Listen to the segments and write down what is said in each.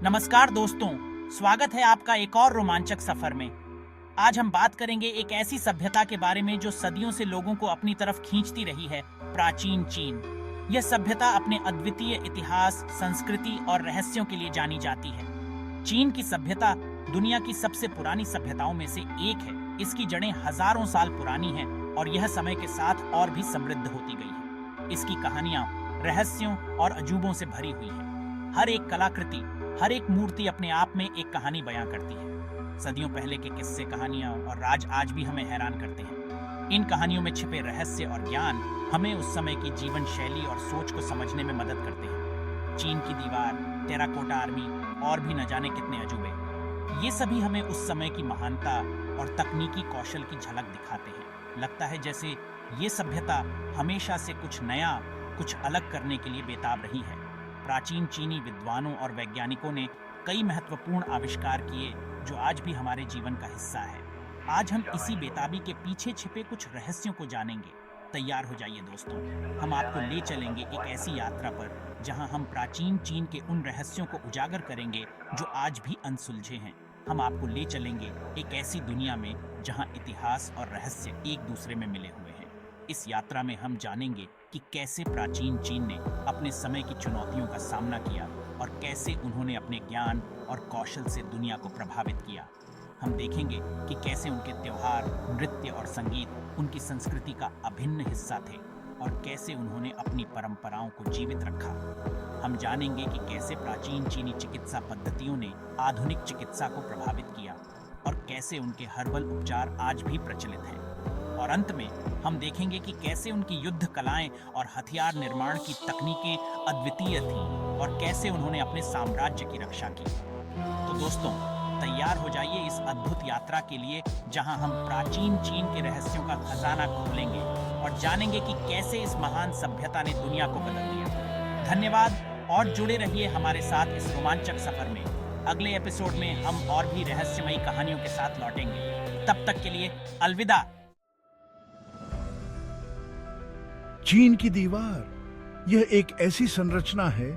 नमस्कार दोस्तों, स्वागत है आपका एक और रोमांचक सफर में। आज हम बात करेंगे एक ऐसी सभ्यता के बारे में जो सदियों से लोगों को अपनी तरफ खींचती रही है, प्राचीन चीन। यह सभ्यता अपने अद्वितीय इतिहास, संस्कृति और रहस्यों के लिए जानी जाती है। चीन की सभ्यता दुनिया की सबसे पुरानी सभ्यताओं में से एक है। इसकी जड़ें हजारों साल पुरानी हैं और यह समय के साथ और भी समृद्ध होती गई है। इसकी कहानियां रहस्यों और अजूबों से भरी हुई है। हर एक कलाकृति, हर एक मूर्ति अपने आप में एक कहानी बयां करती है। सदियों पहले के किस्से, कहानियां और राज आज भी हमें हैरान करते हैं। इन कहानियों में छिपे रहस्य और ज्ञान हमें उस समय की जीवन शैली और सोच को समझने में मदद करते हैं। चीन की दीवार, टेराकोटा आर्मी और भी न जाने कितने अजूबे, ये सभी हमें उस समय की महानता और तकनीकी कौशल की झलक दिखाते हैं। लगता है जैसे ये सभ्यता हमेशा से कुछ नया, कुछ अलग करने के लिए बेताब रही है। प्राचीन चीनी विद्वानों और वैज्ञानिकों ने कई महत्वपूर्ण आविष्कार किए जो आज भी हमारे जीवन का हिस्सा है। आज हम इसी बेताबी के पीछे छिपे कुछ रहस्यों को जानेंगे। तैयार हो जाइए दोस्तों, हम आपको ले चलेंगे एक ऐसी यात्रा पर जहां हम प्राचीन चीन के उन रहस्यों को उजागर करेंगे जो आज भी अनसुलझे हैं। हम आपको ले चलेंगे एक ऐसी दुनिया में जहां इतिहास और रहस्य एक दूसरे में मिले हुए हैं। इस यात्रा में हम जानेंगे कि कैसे प्राचीन चीन ने अपने समय की चुनौतियों का सामना किया और कैसे उन्होंने अपने ज्ञान और कौशल से दुनिया को प्रभावित किया। हम देखेंगे कि कैसे उनके त्योहार, नृत्य और संगीत उनकी संस्कृति का अभिन्न हिस्सा थे और कैसे उन्होंने अपनी परंपराओं को जीवित रखा। हम जानेंगे कि कैसे प्राचीन चीनी चिकित्सा पद्धतियों ने आधुनिक चिकित्सा को प्रभावित किया और कैसे उनके हर्बल उपचार आज भी प्रचलित हैं। और अंत में हम देखेंगे कि कैसे उनकी युद्ध कलाएं और हथियार निर्माण की तकनीकें अद्वितीय थीं और कैसे उन्होंने अपने साम्राज्य की रक्षा की। तो दोस्तों, तैयार हो जाइए इस अद्भुत यात्रा के लिए जहां हम प्राचीन चीन के रहस्यों का खजाना खोलेंगे और जानेंगे कि कैसे इस महान सभ्यता ने दुनिया को बदल दिया। धन्यवाद और जुड़े रहिए हमारे साथ इस रोमांचक सफर में। अगले एपिसोड में हम और भी रहस्यमयी कहानियों के साथ लौटेंगे। तब तक के लिए अलविदा। चीन की दीवार यह एक ऐसी संरचना है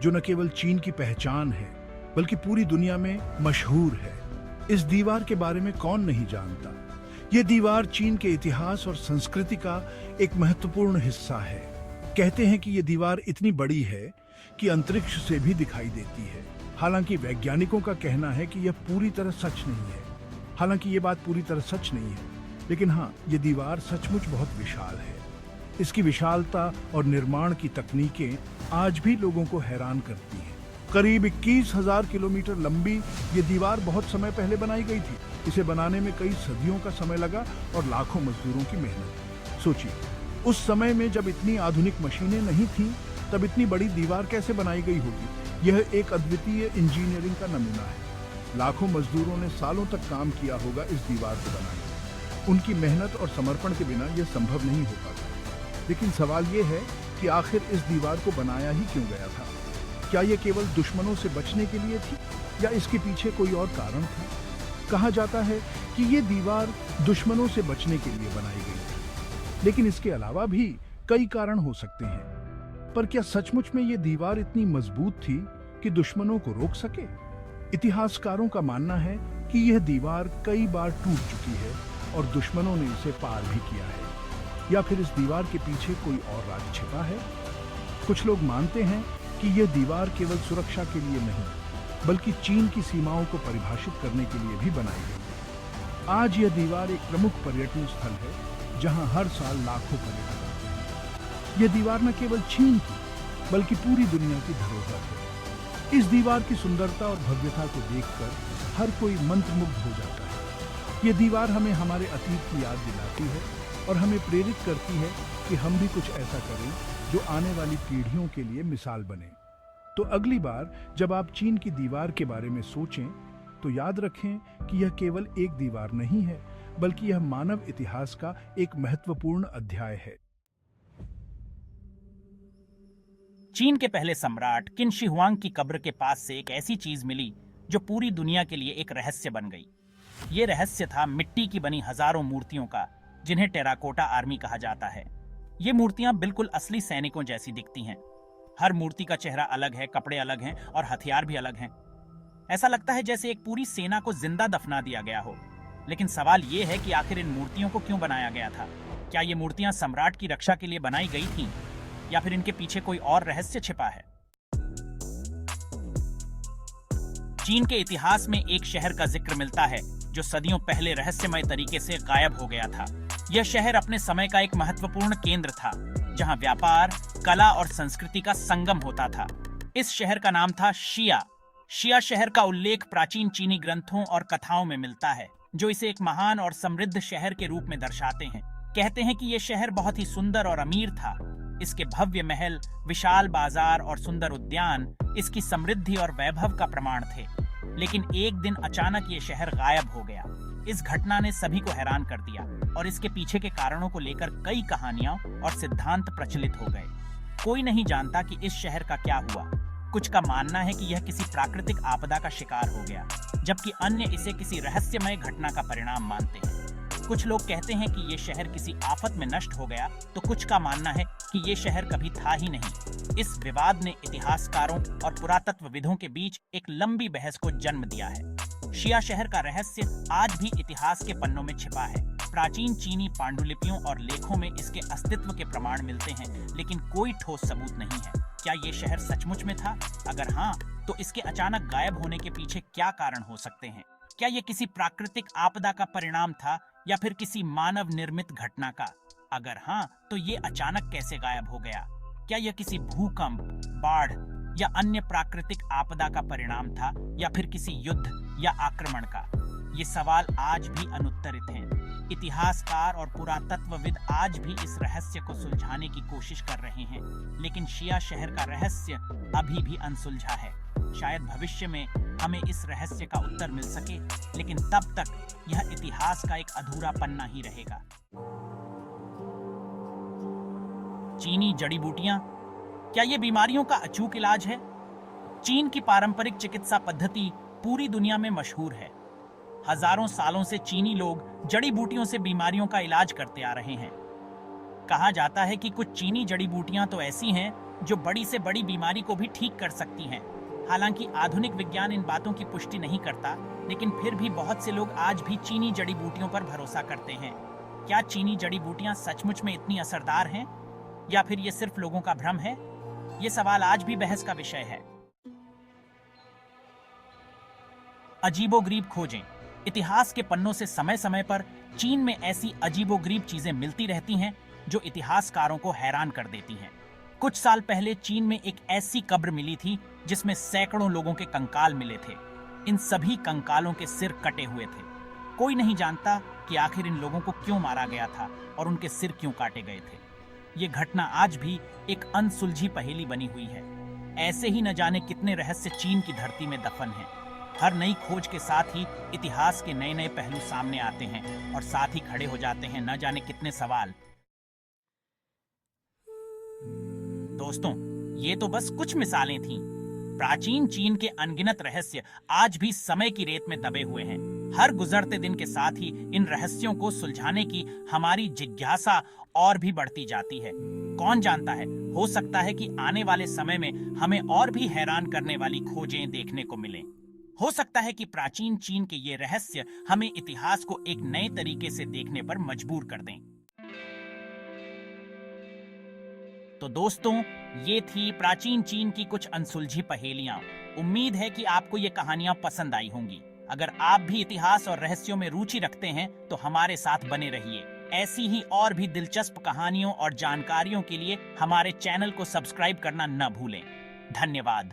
जो न केवल चीन की पहचान है बल्कि पूरी दुनिया में मशहूर है। इस दीवार के बारे में कौन नहीं जानता। यह दीवार चीन के इतिहास और संस्कृति का एक महत्वपूर्ण हिस्सा है। कहते हैं कि यह दीवार इतनी बड़ी है कि अंतरिक्ष से भी दिखाई देती है। हालांकि वैज्ञानिकों का कहना है कि यह पूरी तरह सच नहीं है। हालांकि यह बात पूरी तरह सच नहीं है, लेकिन हाँ, यह दीवार सचमुच बहुत विशाल है। इसकी विशालता और निर्माण की तकनीकें आज भी लोगों को हैरान करती हैं। करीब 21,000 किलोमीटर लंबी ये दीवार बहुत समय पहले बनाई गई थी। इसे बनाने में कई सदियों का समय लगा और लाखों मजदूरों की मेहनत। सोचिए, उस समय में जब इतनी आधुनिक मशीनें नहीं थीं, तब इतनी बड़ी दीवार कैसे बनाई गई होगी। यह एक अद्वितीय इंजीनियरिंग का नमूना है। लाखों मजदूरों ने सालों तक काम किया होगा इस दीवार को बनाने। उनकी मेहनत और समर्पण के बिना यह संभव नहीं हो पाता। लेकिन सवाल ये है कि आखिर इस दीवार को बनाया ही क्यों गया था। क्या यह केवल दुश्मनों से बचने के लिए थी या इसके पीछे कोई और कारण था। कहा जाता है कि यह दीवार दुश्मनों से बचने के लिए बनाई गई थी, लेकिन इसके अलावा भी कई कारण हो सकते हैं। पर क्या सचमुच में यह दीवार इतनी मजबूत थी कि दुश्मनों को रोक सके। इतिहासकारों का मानना है कि यह दीवार कई बार टूट चुकी है और दुश्मनों ने इसे पार भी किया है। या फिर इस दीवार के पीछे कोई और राज छिपा है। कुछ लोग मानते हैं कि यह दीवार केवल सुरक्षा के लिए नहीं बल्कि चीन की सीमाओं को परिभाषित करने के लिए भी बनाई गई है। आज यह दीवार एक प्रमुख पर्यटन स्थल है जहां हर साल लाखों पर्यटक आते हैं। यह दीवार न केवल चीन की बल्कि पूरी दुनिया की धरोहर है। इस दीवार की सुंदरता और भव्यता को देखकर हर कोई मंत्रमुग्ध हो जाता है। यह दीवार हमें हमारे अतीत की याद दिलाती है और हमें प्रेरित करती है कि हम भी कुछ ऐसा करें जो आने वाली पीढ़ियों के लिए मिसाल बने। तो अगली बार जब आप चीन की दीवार के बारे में सोचें तो याद रखें कि यह केवल एक दीवार नहीं है बल्कि यह मानव इतिहास का एक महत्वपूर्ण अध्याय है। चीन के पहले सम्राट किन shi हुआंग की कब्र के पास से एक ऐसी चीज मिली जो पूरी दुनिया के लिए एक रहस्य बन गई। ये रहस्य था मिट्टी की बनी हजारों मूर्तियों का, जिन्हें टेराकोटा आर्मी कहा जाता है। ये मूर्तियां बिल्कुल असली सैनिकों जैसी दिखती हैं। हर मूर्ति का चेहरा अलग है, कपड़े अलग हैं और हथियार भी अलग हैं। ऐसा लगता है जैसे एक पूरी सेना को जिंदा दफना दिया गया हो। लेकिन सवाल ये है कि आखिर इन मूर्तियों को क्यों बनाया गया था? क्या ये मूर्तियां सम्राट की रक्षा के लिए बनाई गई थीं? या फिर इनके पीछे कोई और रहस्य छिपा है? चीन के इतिहास में एक शहर का जिक्र मिलता है जो सदियों पहले रहस्यमय तरीके से गायब हो गया था। यह शहर अपने समय का एक महत्वपूर्ण केंद्र था, जहां व्यापार, कला और संस्कृति का संगम होता था। इस शहर का नाम था शिया। शिया शहर का उल्लेख प्राचीन चीनी ग्रंथों और कथाओं में मिलता है, जो इसे एक महान और समृद्ध शहर के रूप में दर्शाते हैं। कहते हैं कि यह शहर बहुत ही सुंदर और अमीर था। इसके भव्य महल, विशाल बाजार और सुंदर उद्यान इसकी समृद्धि और वैभव का प्रमाण थे। लेकिन एक दिन अचानक ये शहर गायब हो गया। इस घटना ने सभी को हैरान कर दिया और इसके पीछे के कारणों को लेकर कई कहानियां और सिद्धांत प्रचलित हो गए। कोई नहीं जानता कि इस शहर का क्या हुआ। कुछ का मानना है कि यह किसी प्राकृतिक आपदा का शिकार हो गया, जबकि अन्य इसे किसी रहस्यमय घटना का परिणाम मानते हैं। कुछ लोग कहते हैं कि ये शहर किसी आफत में नष्ट हो गया, तो कुछ का मानना है कि ये शहर कभी था ही नहीं। इस विवाद ने इतिहासकारों और पुरातत्वविदों के बीच एक लंबी बहस को जन्म दिया है। शिया शहर का रहस्य आज भी इतिहास के पन्नों में छिपा है। प्राचीन चीनी पांडुलिपियों और लेखों में इसके अस्तित्व के प्रमाण मिलते हैं, लेकिन कोई ठोस सबूत नहीं है। क्या ये शहर सचमुच में था? अगर हाँ, तो इसके अचानक गायब होने के पीछे क्या कारण हो सकते हैं? क्या ये किसी प्राकृतिक आपदा का परिणाम था या फिर किसी मानव निर्मित घटना का? अगर हाँ, तो ये अचानक कैसे गायब हो गया? क्या यह किसी भूकंप, बाढ़ या अन्य प्राकृतिक आपदा का परिणाम था, या फिर किसी युद्ध या आक्रमण का? ये सवाल आज भी अनुत्तरित हैं। इतिहासकार और पुरातत्वविद आज भी इस रहस्य को सुलझाने की कोशिश कर रहे हैं, लेकिन शिया शहर का रहस्य अभी भी अनसुलझा है। शायद भविष्य में हमें इस रहस्य का उत्तर मिल सके, लेकिन तब तक यह इतिहास का एक अधूरा पन्ना ही रहेगा। चीनी जड़ी बूटियां, क्या ये बीमारियों का अचूक इलाज है? चीन की पारंपरिक चिकित्सा पद्धति पूरी दुनिया में मशहूर है। हजारों सालों से चीनी लोग जड़ी बूटियों से बीमारियों का इलाज करते आ रहे हैं। कहा जाता है कि कुछ चीनी जड़ी बूटियां तो ऐसी हैं जो बड़ी से बड़ी बीमारी को भी ठीक कर सकती हैं। हालांकि आधुनिक विज्ञान इन बातों की पुष्टि नहीं करता, लेकिन फिर भी बहुत से लोग आज भी चीनी जड़ी बूटियों पर भरोसा करते हैं। क्या चीनी जड़ी बूटियां सचमुच में इतनी असरदार हैं, या फिर ये सिर्फ लोगों का भ्रम है? ये सवाल आज भी बहस का विषय है। अजीबोगरीब खोजें। इतिहास के पन्नों से समय समय पर चीन में ऐसी अजीबोगरीब चीजें मिलती रहती हैं जो इतिहासकारों को हैरान कर देती हैं। कुछ साल पहले चीन में एक ऐसी कब्र मिली थी जिसमें सैकड़ों लोगों के कंकाल मिले थे। इन सभी कंकालों के सिर कटे हुए थे। कोई नहीं जानता कि आखिर इन लोगों को क्यों मारा गया था और उनके सिर क्यों काटे गए थे। ये घटना आज भी एक अनसुलझी पहेली बनी हुई है। ऐसे ही न जाने कितने रहस्य चीन की धरती में दफन हैं। हर नई खोज के साथ ही इतिहास के नए नए पहलू सामने आते हैं और साथ ही खड़े हो जाते हैं न जाने कितने सवाल। दोस्तों, ये तो बस कुछ मिसालें थीं। प्राचीन चीन के अनगिनत रहस्य आज भी समय की रेत में दबे हुए हैं। हर गुजरते दिन के साथ ही इन रहस्यों को सुलझाने की हमारी जिज्ञासा और भी बढ़ती जाती है। कौन जानता है, हो सकता है कि आने वाले समय में हमें और भी हैरान करने वाली खोजें देखने को मिलें। हो सकता है कि प्राचीन चीन के ये रहस्य हमें इतिहास को एक नए तरीके से देखने पर मजबूर कर दें। तो दोस्तों, ये थी प्राचीन चीन की कुछ अनसुलझी पहेलियां। उम्मीद है कि आपको ये कहानियां पसंद आई होंगी। अगर आप भी इतिहास और रहस्यों में रुचि रखते हैं तो हमारे साथ बने रहिए। ऐसी ही और भी दिलचस्प कहानियों और जानकारियों के लिए हमारे चैनल को सब्सक्राइब करना न भूलें। धन्यवाद।